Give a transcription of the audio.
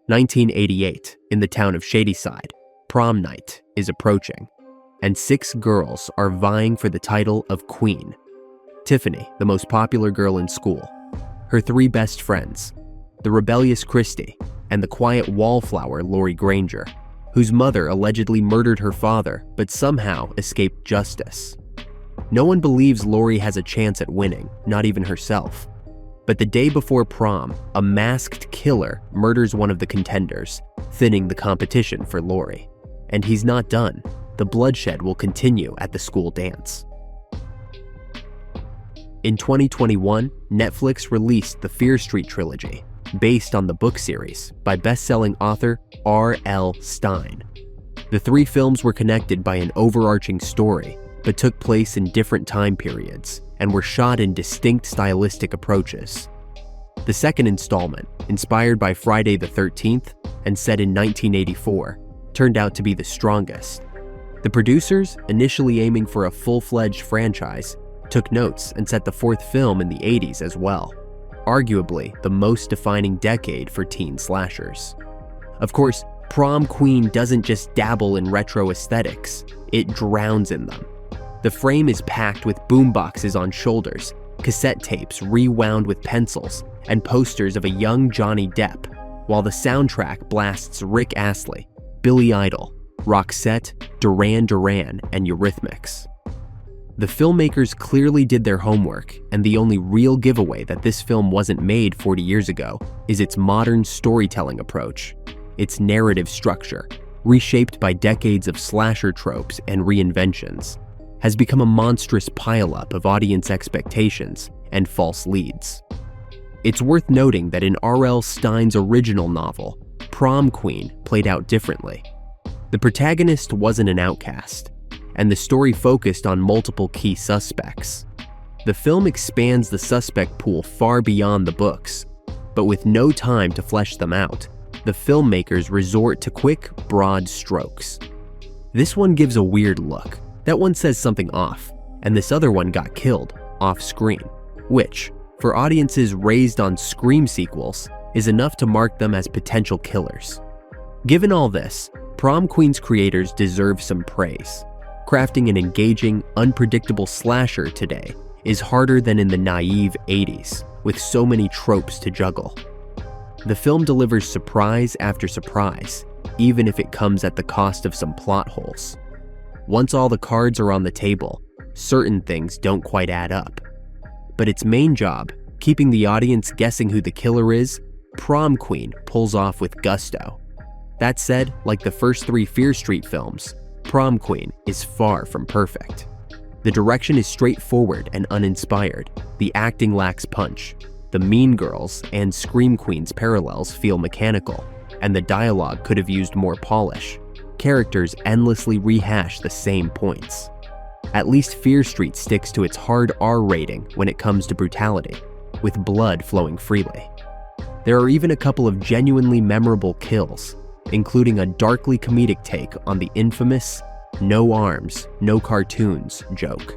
1988, in the town of Shadyside, prom night is approaching, and 6 girls are vying for the title of Queen. Tiffany, the most popular girl in school, her 3 best friends, the rebellious Christy, and the quiet wallflower Lori Granger, whose mother allegedly murdered her father but somehow escaped justice. No one believes Lori has a chance at winning, not even herself. But the day before prom, a masked killer murders one of the contenders, thinning the competition for Lori. And he's not done. The bloodshed will continue at the school dance. In 2021, Netflix released the Fear Street trilogy, based on the book series by best-selling author R.L. Stine. The 3 films were connected by an overarching story, but took place in different time periods and were shot in distinct stylistic approaches. The second installment, inspired by Friday the 13th and set in 1984, turned out to be the strongest. The producers, initially aiming for a full-fledged franchise, took notes and set the 4th film in the 80s as well, arguably the most defining decade for teen slashers. Of course, Prom Queen doesn't just dabble in retro aesthetics, it drowns in them. The frame is packed with boomboxes on shoulders, cassette tapes rewound with pencils, and posters of a young Johnny Depp, while the soundtrack blasts Rick Astley, Billy Idol, Roxette, Duran Duran, and Eurythmics. The filmmakers clearly did their homework, and the only real giveaway that this film wasn't made 40 years ago is its modern storytelling approach. Its narrative structure, reshaped by decades of slasher tropes and reinventions, has become a monstrous pileup of audience expectations and false leads. It's worth noting that in R.L. Stine's original novel, Prom Queen played out differently. The protagonist wasn't an outcast, and the story focused on multiple key suspects. The film expands the suspect pool far beyond the books, but with no time to flesh them out, the filmmakers resort to quick, broad strokes. This one gives a weird look. That one says something off, and this other one got killed off-screen, which, for audiences raised on Scream sequels, is enough to mark them as potential killers. Given all this, Prom Queen's creators deserve some praise. Crafting an engaging, unpredictable slasher today is harder than in the naive 80s, with so many tropes to juggle. The film delivers surprise after surprise, even if it comes at the cost of some plot holes. Once all the cards are on the table, certain things don't quite add up. But its main job, keeping the audience guessing who the killer is, Prom Queen pulls off with gusto. That said, like the first 3 Fear Street films, Prom Queen is far from perfect. The direction is straightforward and uninspired, the acting lacks punch, the Mean Girls and Scream Queens parallels feel mechanical, and the dialogue could have used more polish. Characters endlessly rehash the same points. At least Fear Street sticks to its hard R rating when it comes to brutality, with blood flowing freely. There are even a couple of genuinely memorable kills, including a darkly comedic take on the infamous "no arms, no cartoons" joke.